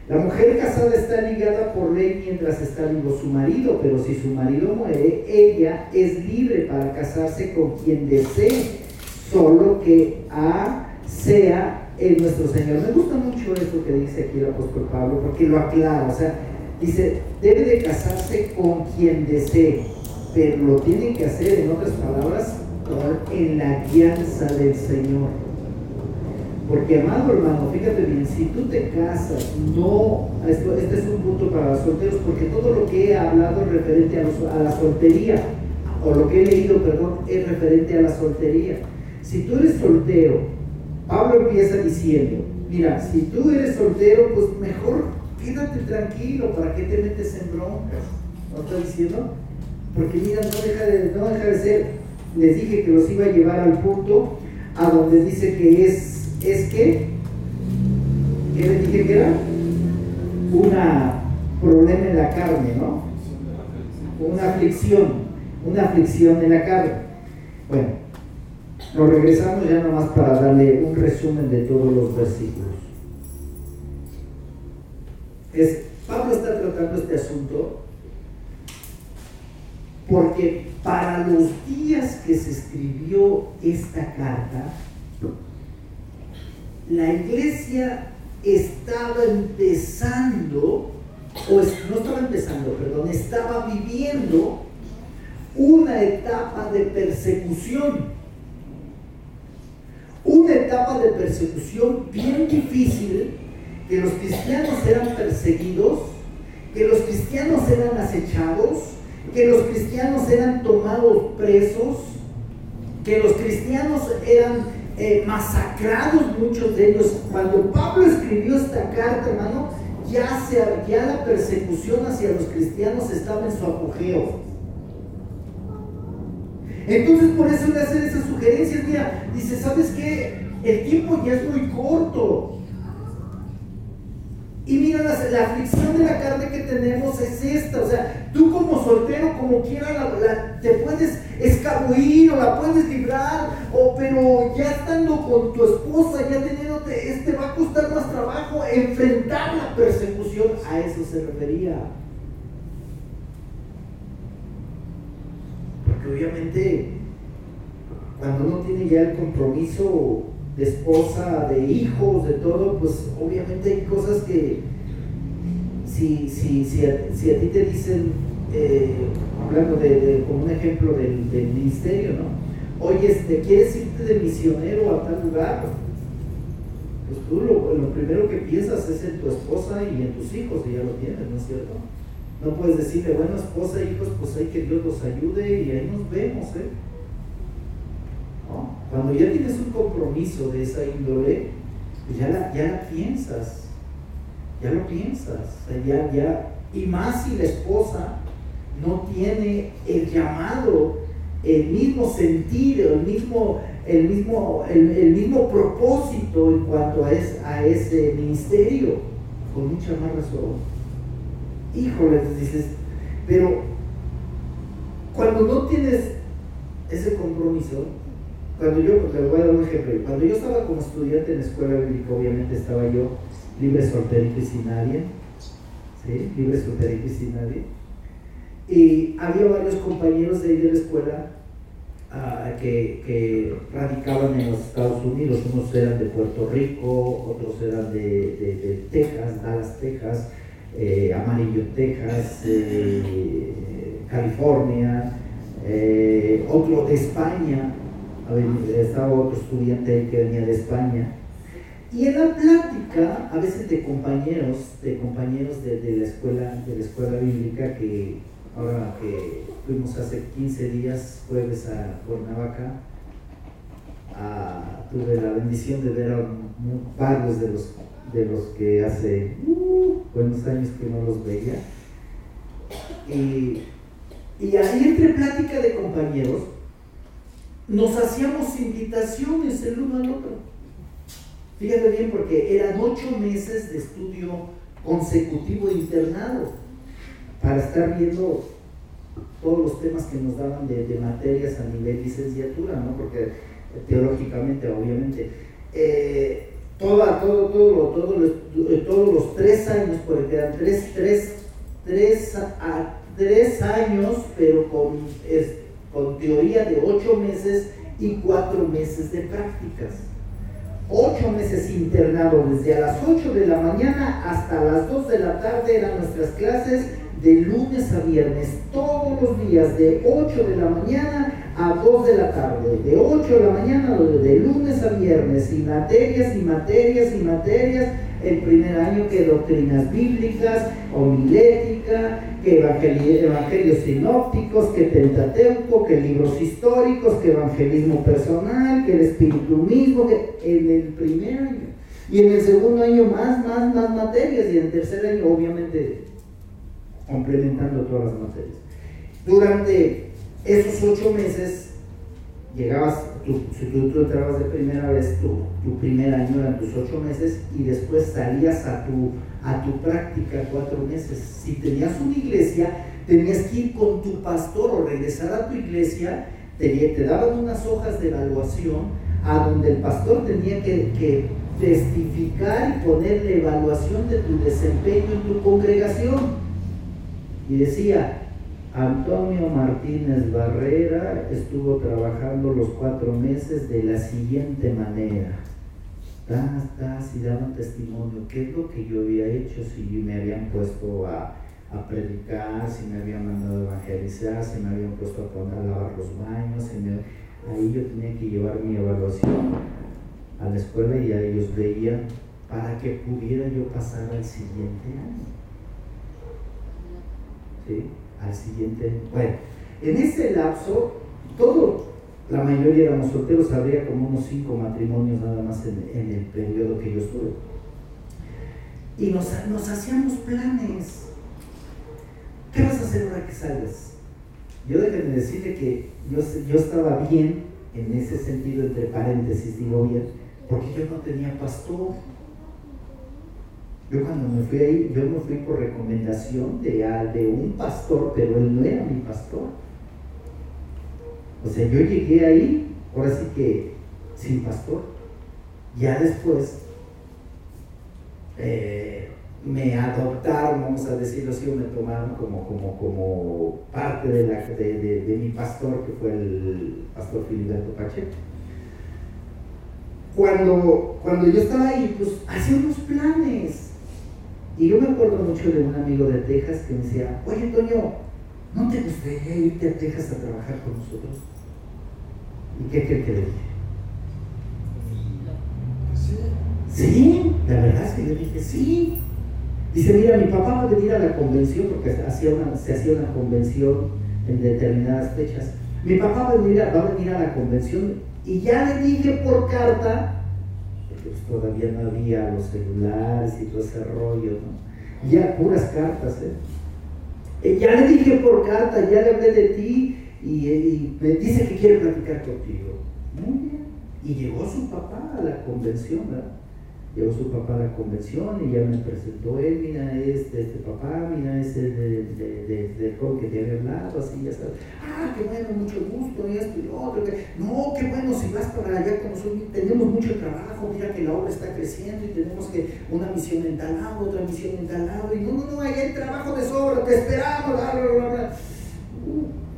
La mujer casada está ligada por ley mientras está vivo su marido, pero si su marido muere, ella es libre para casarse con quien desee, solo que sea nuestro Señor. Me gusta mucho esto que dice aquí el apóstol Pablo, porque lo aclara. O sea, dice, debe de casarse con quien desee, pero lo tiene que hacer, en otras palabras, en la guianza del Señor. Porque, amado hermano, fíjate bien, si tú te casas, este es un punto para los solteros, porque todo lo que he hablado es referente a la soltería, o lo que he leído, perdón, es referente a la soltería. Si tú eres soltero, Pablo empieza diciendo, mira, si tú eres soltero, pues mejor quédate tranquilo, ¿para qué te metes en broncas? ¿No está diciendo? Porque mira, no deja de ser, les dije que los iba a llevar al punto a donde dice que es que, ¿qué les dije que era? Un problema en la carne, ¿no? Una aflicción en la carne. Bueno, nos regresamos ya nomás para darle un resumen de todos los versículos. Es Pablo está tratando este asunto porque para los días que se escribió esta carta, la iglesia estaba estaba viviendo una etapa de persecución. Una etapa de persecución bien difícil, que los cristianos eran perseguidos, que los cristianos eran acechados, que los cristianos eran tomados presos, que los cristianos eran masacrados, muchos de ellos. Cuando Pablo escribió esta carta, hermano, ya la persecución hacia los cristianos estaba en su apogeo. Entonces, por eso le hacen esas sugerencias. Mira, dice, ¿sabes qué? El tiempo ya es muy corto. Y mira, la aflicción de la carne que tenemos es esta. O sea, tú como soltero, como quiera, te puedes escabullir o la puedes librar, pero ya estando con tu esposa, ya teniéndote, va a costar más trabajo enfrentar la persecución. A eso se refería. Porque obviamente, cuando uno tiene ya el compromiso de esposa, de hijos, de todo, pues obviamente hay cosas que si a ti te dicen, hablando como un ejemplo del ministerio, ¿no? Oye, ¿quieres irte de misionero a tal lugar? Pues tú lo primero que piensas es en tu esposa y en tus hijos, y ya lo tienes, ¿no es cierto? No puedes decirle, bueno, esposa e hijos, pues hay que Dios los ayude y ahí nos vemos, ¿no? Cuando ya tienes un compromiso de esa índole, pues ya la piensas, ya lo piensas, o sea, y más si la esposa no tiene el llamado, el mismo sentir, el mismo propósito en cuanto a ese ministerio, con mucha más razón. Híjole, dices, pero cuando no tienes ese compromiso, te voy a dar un ejemplo. Cuando yo estaba como estudiante en la escuela bíblica, obviamente estaba yo libre, solterito y sin nadie, ¿sí? Libre, solterito y sin nadie. Y había varios compañeros de ahí de la escuela que radicaban en los Estados Unidos. Unos eran de Puerto Rico, otros eran de Texas, Dallas, Texas, Amarillo, Texas, California, otro de España. Estaba otro estudiante ahí que venía de España. Y en la plática, a veces de compañeros de la escuela bíblica, que ahora que fuimos hace 15 días, jueves, a Cuernavaca, tuve la bendición de ver a varios de los que hace buenos años que no los veía. Y ahí, entre plática de compañeros, nos hacíamos invitaciones el uno al otro. Fíjate bien, porque eran 8 meses de estudio consecutivo de internado para estar viendo todos los temas que nos daban de materias a nivel licenciatura, ¿no? Porque teológicamente, obviamente, todos los 3 años, porque eran 3 años, pero con teoría de 8 meses y 4 meses de prácticas. 8 meses internado, desde a las 8 de la mañana hasta las 2 de la tarde eran nuestras clases, de lunes a viernes, todos los días, de 8 de la mañana a 2 de la tarde, de 8 de la mañana, de lunes a viernes, y materias, el primer año que doctrinas bíblicas, homilética, que evangelios sinópticos, que Pentateuco, que libros históricos, que evangelismo personal, que el espíritu mismo, en el primer año. Y en el segundo año más materias, y en el tercer año obviamente complementando todas las materias. Durante esos 8 meses llegabas, si tú entrabas de primera vez, tu primer año eran tus 8 meses, y después salías a tu práctica 4 meses. Si tenías una iglesia, tenías que ir con tu pastor o regresar a tu iglesia. Te daban unas hojas de evaluación a donde el pastor tenía que testificar y poner la evaluación de tu desempeño en tu congregación. Y decía, Antonio Martínez Barrera estuvo trabajando los 4 meses de la siguiente manera. Y daban testimonio, qué es lo que yo había hecho, si me habían puesto a predicar, si me habían mandado a evangelizar, si me habían puesto a lavar los baños, ahí yo tenía que llevar mi evaluación a la escuela y a ellos veían para que pudiera yo pasar al siguiente año. ¿Sí? Al siguiente año. Bueno, en ese lapso, la mayoría éramos solteros, habría como unos 5 matrimonios nada más en el periodo que yo estuve. Y nos hacíamos planes. ¿Qué vas a hacer ahora que salgas? Yo déjenme decirle que yo estaba bien, en ese sentido, entre paréntesis digo bien, porque yo no tenía pastor. Yo cuando me fui ahí, yo me fui por recomendación de un pastor, pero él no era mi pastor. O sea, yo llegué ahí, ahora sí que sin pastor. Ya después me adoptaron, vamos a decirlo así, o me tomaron como parte de mi pastor, que fue el pastor Filiberto Pacheco. Cuando yo estaba ahí, pues hacía unos planes. Y yo me acuerdo mucho de un amigo de Texas que me decía, oye Antonio, ¿no te gustaría irte a Texas a trabajar con nosotros? ¿Y qué creen que le dije? Sí, la verdad es que yo dije sí. Dice, mira, mi papá va a venir a la convención, porque se hacía una convención en determinadas fechas. Mi papá va a venir a la convención y ya le dije por carta, porque pues todavía no había los celulares y todo ese rollo, ¿no? Ya puras cartas, ya le dije por carta, ya le hablé de ti y me dice que quiere platicar contigo. Muy bien. Y llegó su papá a la convención, ¿verdad? Llegó su papá a la convención y ya me presentó él, mira, este papá, mira, es el del joven que te había hablado, así, ya sabes. Ah, qué bueno, mucho gusto, y esto y lo otro. No, qué bueno, si vas para allá con nosotros, tenemos mucho trabajo, mira que la obra está creciendo y tenemos que una misión en tal lado, otra misión en tal lado, y no, allá hay trabajo de sobra, te esperamos, bla, bla, bla.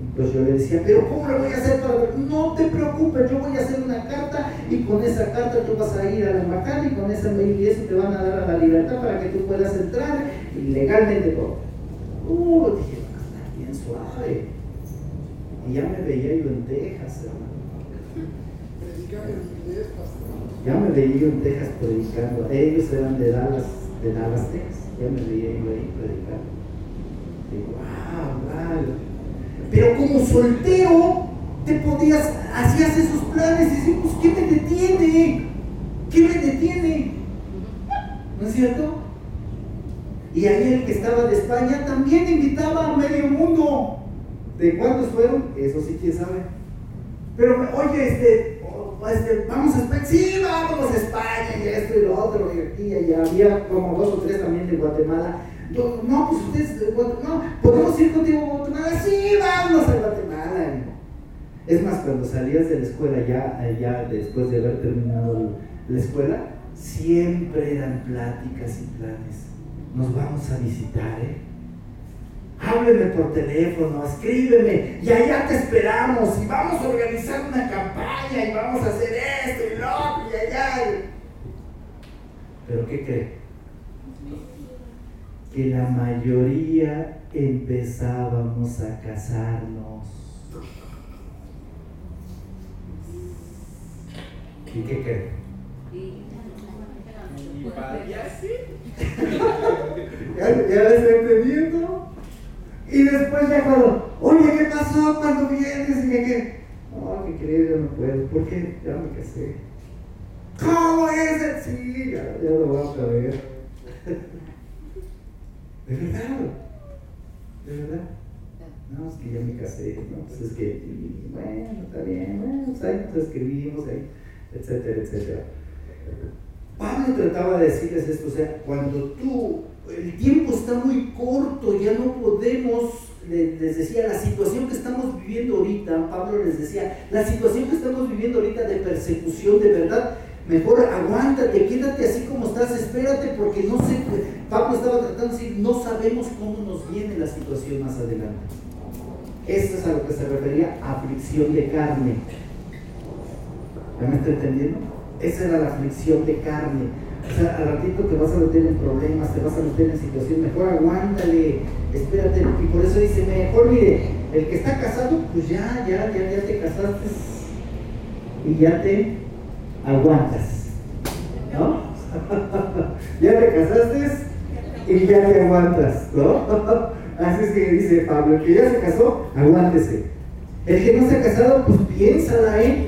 Entonces yo le decía, pero ¿cómo lo voy a hacer para...? No te preocupes, yo voy a hacer una carta y con esa carta tú vas a ir a la embajada y con esa mail y eso te van a dar a la libertad para que tú puedas entrar y legalmente todo. Dije, va a estar bien suave. Y ya me veía yo en Texas, hermano. Ya me veía yo en Texas predicando. Ellos eran de Dallas, Texas. Ya me veía yo ahí predicando. Digo, wow. Pero como soltero, hacías esos planes y decías, pues, ¿qué me detiene? ¿Qué me detiene? ¿No es cierto? Y ahí el que estaba de España también invitaba a medio mundo. ¿De cuántos fueron? Eso sí, quién sabe. Pero, oye, vamos a España. Sí, vámonos a España y esto y lo otro. Y aquí y allá. Había como 2 o 3 también de Guatemala. No, pues ustedes, no, ¿podemos ir contigo a Guatemala? Sí, vámonos a Guatemala. Es más, cuando salías de la escuela ya después de haber terminado la escuela, siempre eran pláticas y planes. Nos vamos a visitar, hábleme por teléfono, escríbeme, y allá te esperamos, y vamos a organizar una campaña, y vamos a hacer esto y lo otro, y allá. ¿Pero qué cree? Que la mayoría empezábamos a casarnos. ¿Y qué creen? ¿Ya les estoy entendiendo? Y después ya cuando, oye, ¿qué pasó cuando vienes? Y que, no, que crees, yo no puedo. ¿Por qué? Ya me casé. ¿Cómo es? Sí, ya lo vamos a ver. ¿De verdad? No, es que ya me casé, no, pues es que, bueno, está bien, bueno, pues ahí nos escribimos, ahí, etcétera, etcétera. Pablo trataba de decirles esto, o sea, cuando el tiempo está muy corto, ya no podemos, les decía, la situación que estamos viviendo ahorita, Pablo les decía, la situación que estamos viviendo ahorita de persecución, de verdad, Mejor aguántate, quédate así como estás, espérate, porque no sé, Pablo estaba tratando de decir, no sabemos cómo nos viene la situación más adelante. Esto es a lo que se refería aflicción de carne. ¿Ya me está entendiendo? Esa era la aflicción de carne. O sea, al ratito te vas a meter en problemas, te vas a meter en situación, mejor aguántale, espérate. Y por eso dice, mejor mire, el que está casado, pues ya te casaste y ya te aguantas, ¿no? Ya te casaste y ya te aguantas, ¿no? Así es que dice Pablo, el que ya se casó, aguántese. El que no se ha casado, pues piénsale,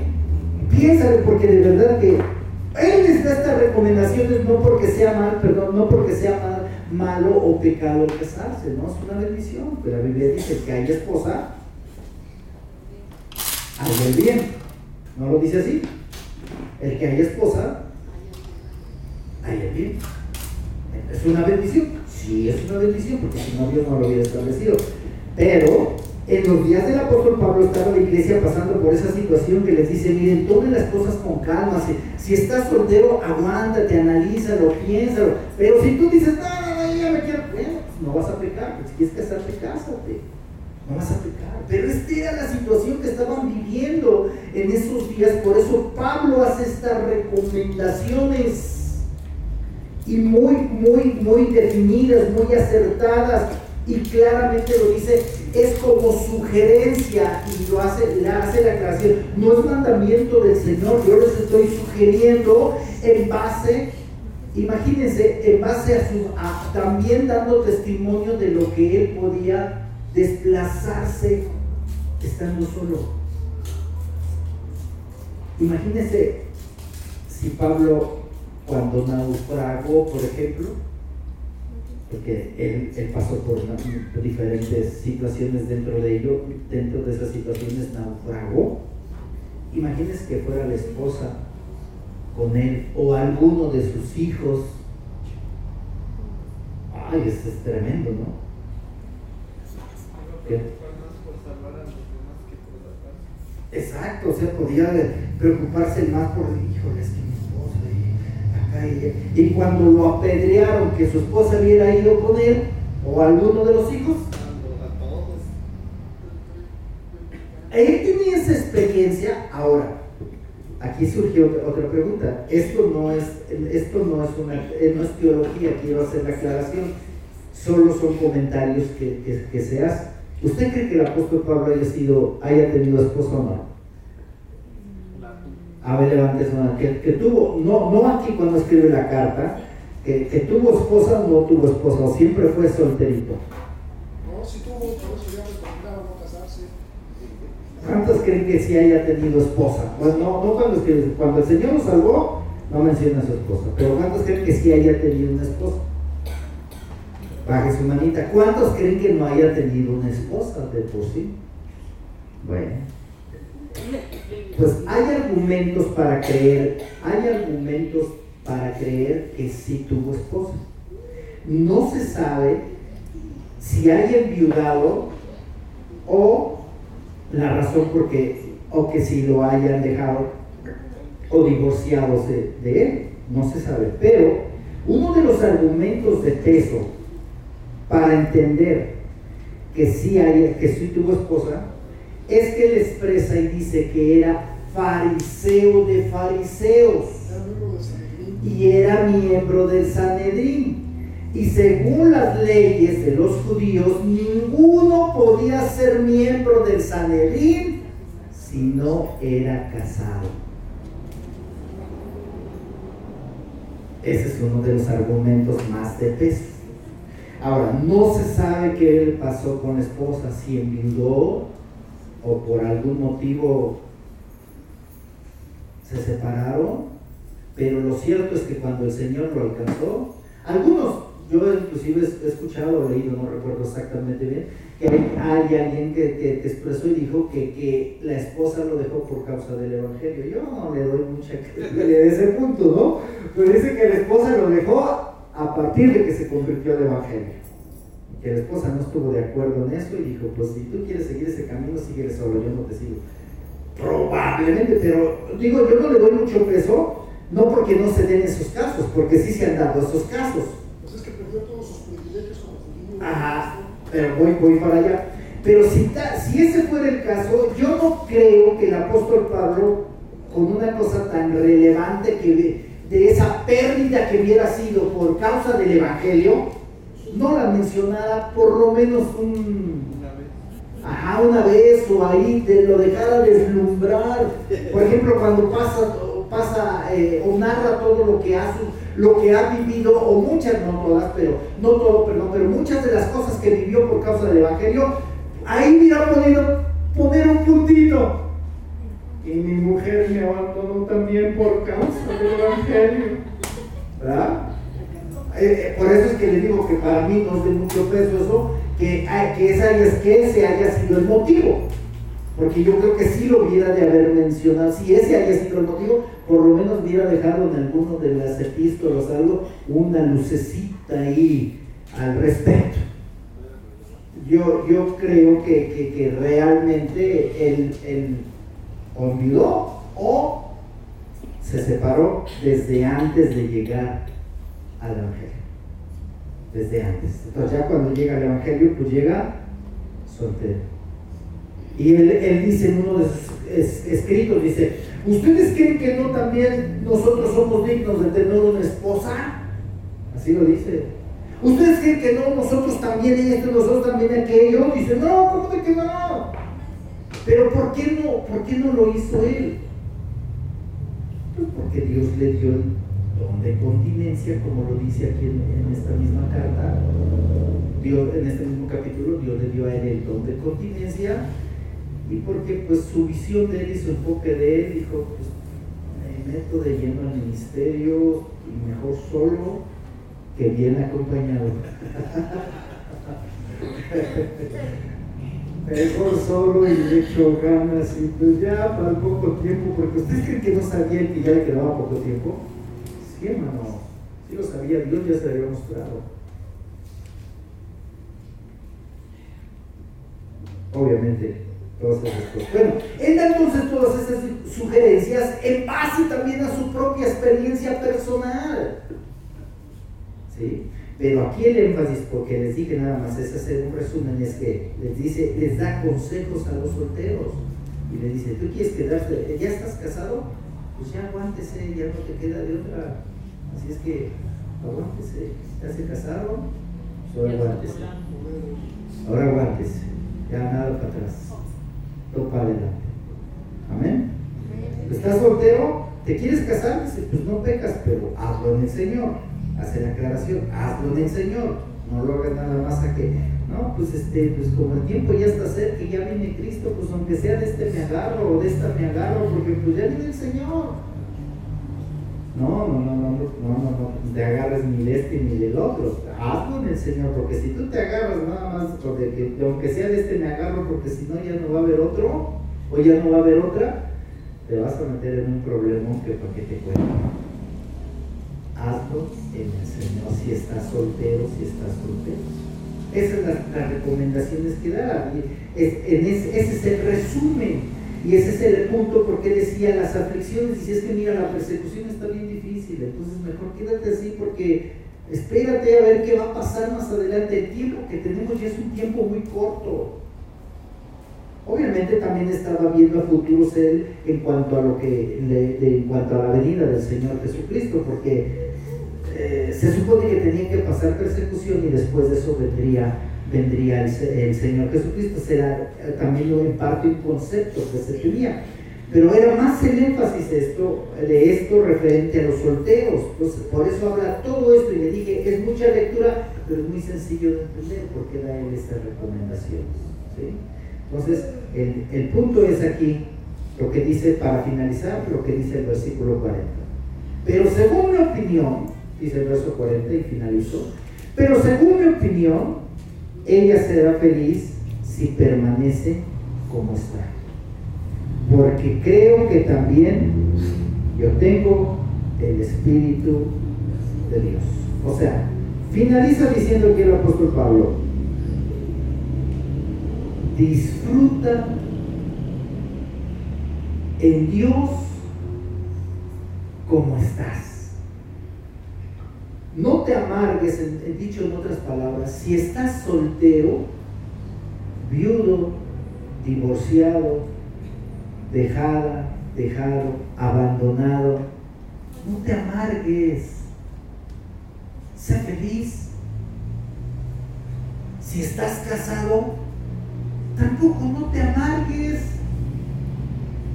porque de verdad que él les da estas recomendaciones no porque sea malo o pecado el casarse, ¿no? Es una bendición, pero la Biblia dice que haya esposa, haga el bien. ¿No lo dice así? El que haya esposa, haya el bien. ¿Es una bendición? Sí, es una bendición, porque si no Dios no lo hubiera establecido. Pero en los días del apóstol Pablo estaba la iglesia pasando por esa situación que les dice, miren, tomen las cosas con calma. Si estás soltero, aguántate, analízalo, piénsalo. Pero si tú dices, no, ya me quiero, bueno, pues no vas a pecar, pues si quieres casarte, cásate. No vas a pecar. Pero esta era la situación que estaban viviendo en esos días. Por eso Pablo hace estas recomendaciones y muy definidas, muy acertadas, y claramente lo dice, es como sugerencia, y le hace la aclaración, no es mandamiento del Señor, yo les estoy sugiriendo en base, imagínense, en base a también dando testimonio de lo que él podía desplazarse estando solo. Imagínense si Pablo, cuando naufragó, por ejemplo, porque él pasó por diferentes situaciones dentro de esas situaciones naufragó. Imagínense que fuera la esposa con él o alguno de sus hijos. Ay, eso es tremendo, ¿no? Exacto, o sea, podía preocuparse más por, híjole, es que mi esposa acá y cuando lo apedrearon, que su esposa hubiera ido con él o alguno de los hijos, él tenía esa experiencia. Ahora, aquí surgió otra pregunta. Esto no es teología, quiero hacer la aclaración, solo son comentarios que se hacen. ¿Usted cree que el apóstol Pablo haya tenido esposa o no? A ver, levante su mano. Que tuvo, no aquí cuando escribe la carta, que tuvo esposa o no tuvo esposa, o siempre fue solterito. No, sí tuvo, por eso ya recomendaba no casarse. ¿Cuántos creen que sí haya tenido esposa? Pues no cuando el Señor lo salvó, no menciona a su esposa, pero ¿cuántos creen que sí haya tenido una esposa? Baje su manita. ¿Cuántos creen que no haya tenido una esposa de por sí? Bueno, pues hay argumentos para creer que sí tuvo esposa. No se sabe si haya enviudado o la razón o que si lo hayan dejado o divorciados de él, no se sabe. Pero uno de los argumentos de peso para entender que sí tuvo esposa es que él expresa y dice que era fariseo de fariseos y era miembro del Sanedrín, y según las leyes de los judíos ninguno podía ser miembro del Sanedrín si no era casado. Ese es uno de los argumentos más de peso. Ahora, no se sabe qué le pasó con la esposa, si enviudó o por algún motivo se separaron, pero lo cierto es que cuando el Señor lo alcanzó, yo inclusive he escuchado o leído, no recuerdo exactamente bien, que hay alguien que expresó y dijo que la esposa lo dejó por causa del Evangelio. Yo no le doy mucha credibilidad a ese punto, ¿no? Pero dice que la esposa lo dejó a partir de que se convirtió al Evangelio, que la esposa no estuvo de acuerdo en eso y dijo, pues si tú quieres seguir ese camino, síguele solo, yo no te sigo. Probablemente, pero digo, yo no le doy mucho peso, No porque no se den esos casos, porque sí se han dado esos casos. Pues es que perdió todos sus privilegios como judío. Ajá, pero voy para allá. Pero si ese fuera el caso, yo no creo que el apóstol Pablo, con una cosa tan relevante que de esa pérdida que hubiera sido por causa del evangelio, no la mencionara por lo menos una vez o ahí lo dejara deslumbrar. Por ejemplo, cuando pasa o narra todo lo que ha vivido, o muchas, no todas, pero muchas de las cosas que vivió por causa del evangelio, ahí hubiera podido poner un puntito. Y mi mujer me abandonó también por causa del evangelio, ¿verdad? Por eso es que le digo que para mí no es de mucho peso eso, que ese haya sido el motivo, porque yo creo que sí lo hubiera de haber mencionado. Si ese haya sido el motivo, por lo menos hubiera dejado en alguno de las epístolas algo, una lucecita ahí al respecto. Yo creo que realmente él olvidó o se separó desde antes de llegar al evangelio. Desde antes. Entonces ya cuando llega al evangelio, pues llega soltero. Y él dice en uno de sus escritos, dice: ¿ustedes creen que no también nosotros somos dignos de tener una esposa? Así lo dice. ¿Ustedes creen que no nosotros también en esto, nosotros también en aquello? Dice: no, ¿cómo de que no? Pero ¿por qué no lo hizo él? Pues porque Dios le dio el don de continencia, como lo dice aquí en esta misma carta. En este mismo capítulo, Dios le dio a él el don de continencia, y porque pues su visión de él y su enfoque de él, dijo: pues me meto de lleno al ministerio, y mejor solo que bien acompañado. Mejor solo y le echo ganas, y pues ya para poco tiempo, porque ustedes creen que no sabían que ya le quedaba poco tiempo. Sí, hermano, sí lo sabía, Dios ya se lo había mostrado. Obviamente, todas esas cosas. Bueno, él da entonces todas esas sugerencias en base también a su propia experiencia personal. ¿Sí? Pero aquí el énfasis, porque les dije nada más, es hacer un resumen, es que les da consejos a los solteros. Y le dice: ¿tú quieres quedarte? ¿Ya estás casado? Pues ya aguántese, ya no te queda de otra. Así es que aguántese. ¿Ya se casaron? Pues ahora aguántese. Ahora aguántese. Ya nada para atrás. Todo para adelante. Amén. ¿Estás soltero? ¿Te quieres casar? Dice: pues no pecas, pero hazlo en el Señor. Hace la aclaración: hazlo en el Señor. No lo hagas nada más a que, no, pues pues como el tiempo ya está cerca y ya viene Cristo, pues aunque sea de este me agarro o de esta me agarro, porque pues ya viene el Señor. No te agarres ni de este ni del otro. Hazlo en el Señor, porque si tú te agarras nada más porque que aunque sea de este me agarro, porque si no ya no va a haber otro, o ya no va a haber otra, te vas a meter en un problemón que para qué te cuento. Hazlo en el Señor, si estás soltero, si estás soltero. Esas son las recomendaciones que da. Ese es el resumen. Y ese es el punto, porque decía las aflicciones. Y si es que mira, la persecución está bien difícil, entonces mejor quédate así, porque espérate a ver qué va a pasar más adelante. El tiempo que tenemos ya es un tiempo muy corto. Obviamente también estaba viendo a futuros él en cuanto a en cuanto a la venida del Señor Jesucristo, porque se supone que tenía que pasar persecución y después de eso vendría el Señor Jesucristo. Será también en parte un concepto que se tenía, pero era más el énfasis de esto referente a los solteros. Entonces, por eso habla todo esto, y le dije, es mucha lectura, pero es muy sencillo de entender porque da él estas recomendaciones, ¿sí? Entonces, el punto es aquí, lo que dice, para finalizar, lo que dice el versículo 40. Pero según mi opinión, dice el verso 40 y finalizo, pero según mi opinión, ella será feliz si permanece como está. Porque creo que también yo tengo el Espíritu de Dios. O sea, finaliza diciendo que el apóstol Pablo: disfruta en Dios como estás. No te amargues, dicho en otras palabras, si estás soltero, viudo, divorciado, dejada, dejado, abandonado, no te amargues, sé feliz. Si estás casado, tampoco no te amargues.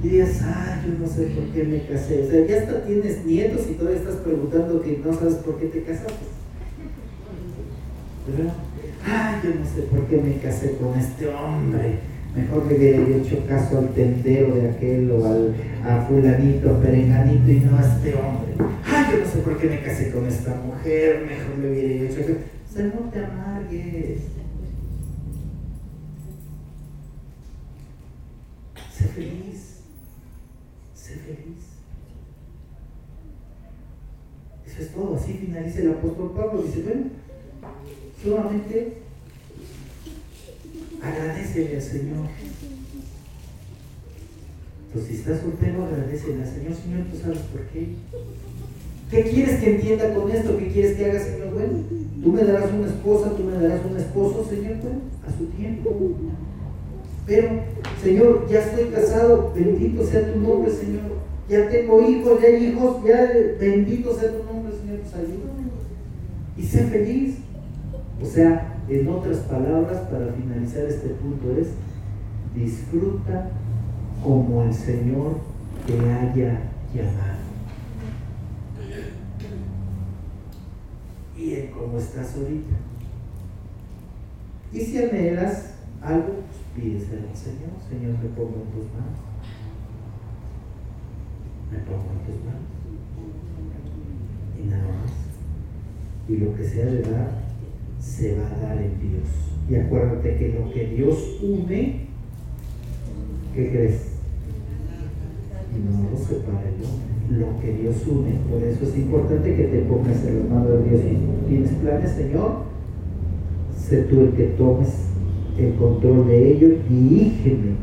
Y digas, yo no sé por qué me casé. O sea, ya hasta tienes nietos y todavía estás preguntando que no sabes por qué te casaste. ¿Verdad? Yo no sé por qué me casé con este hombre. Mejor le hubiera hecho caso al tendero de aquel o a fulanito, a perenganito y no a este hombre. Yo no sé por qué me casé con esta mujer. Mejor le hubiera hecho caso. O sea, no te amargues. Sé feliz. Sé feliz. Eso es todo. Así finaliza el apóstol Pablo. Dice, bueno, solamente agradécele al Señor. Entonces, si estás soltero, agradécele al Señor. Señor, tú sabes por qué. ¿Qué quieres que entienda con esto? ¿Qué quieres que haga, Señor? Bueno, tú me darás una esposa, tú me darás un esposo, Señor, bueno, a su tiempo. Pero, Señor, ya estoy casado, bendito sea tu nombre, Señor. Ya tengo hijos, ya hay hijos, ya bendito sea tu nombre, Señor, pues ayúdame. Y sé feliz. O sea, en otras palabras, para finalizar este punto es, disfruta como el Señor te haya llamado. Y en cómo estás ahorita. Y si anhelas algo, pues pídeselo al Señor. Señor, me pongo en tus manos. Me pongo en tus manos. Y nada más. Y lo que sea de dar, se va a dar en Dios. Y acuérdate que lo que Dios une, ¿qué crees? No lo separa el hombre. Lo que Dios une. Por eso es importante que te pongas en las manos de Dios. Si tienes planes, Señor, sé tú el que tomes el control de ello. Dirígeme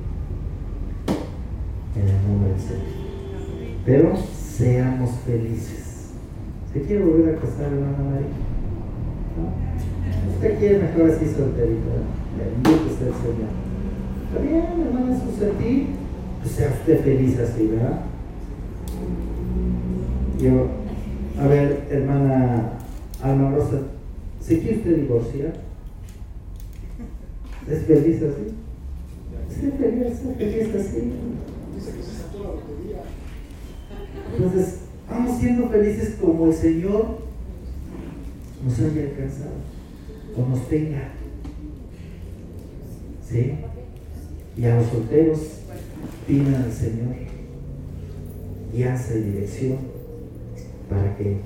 en el nombre del Señor. Pero seamos felices. ¿Se quiere volver a casar, hermana María? ¿No? Usted quiere mejor así solterita. Bendito sea el Señor. Está bien, hermana, su sentir. Pues sea usted feliz así, ¿verdad? A ver, hermana Alma Rosa, ¿se quiere usted divorciar? ¿Es feliz así? ¿Es feliz así? Dice que se sacó la lotería. Entonces, vamos siendo felices como el Señor nos haya alcanzado o nos tenga. ¿Sí? Y a los solteros, pidan al Señor guianza y dirección para que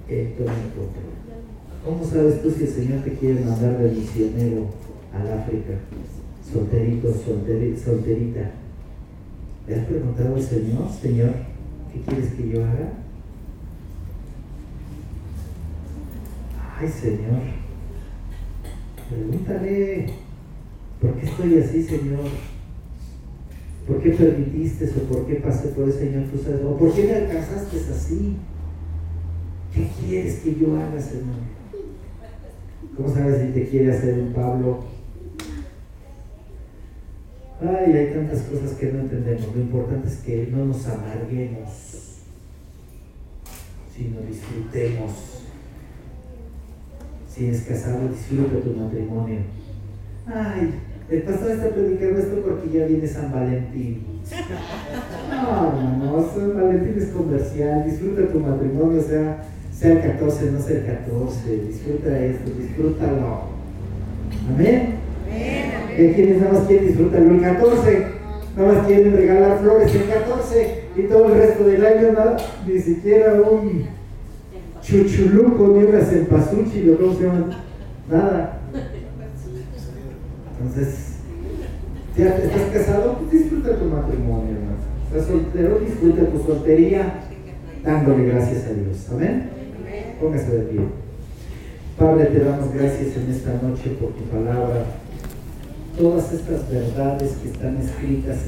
Él tome el control. ¿Cómo sabes tú si el Señor te quiere mandar de misionero al África? Solterito, solterita. ¿Le has preguntado al Señor, Señor, qué quieres que yo haga? Ay, Señor, pregúntale, ¿por qué estoy así, Señor? ¿Por qué permitiste o por qué pasé por eso, Señor? Tú sabes, o ¿por qué me alcanzaste así? ¿Qué quieres que yo haga, Señor? ¿Cómo sabes si te quiere hacer un Pablo? Ay, hay tantas cosas que no entendemos. Lo importante es que no nos amarguemos, sino disfrutemos. Si eres casado, disfruta tu matrimonio. Ay, el pastor está predicando esto porque ya viene San Valentín. No, San Valentín es comercial. Disfruta tu matrimonio, sea el 14, no sea el 14. Disfruta esto, disfrútalo. Amén. Hay quienes nada más quieren disfrutarlo el 14, nada más quieren regalar flores el 14 y todo el resto del año nada, ni siquiera un chuchuluco ni una cempasúchil o cómo se llama, nada. Entonces, si estás casado, pues disfruta tu matrimonio, hermano. Estás soltero, disfruta tu soltería, dándole gracias a Dios. Amén. Póngase de pie. Padre, te damos gracias en esta noche por tu palabra. Todas estas verdades que están escritas en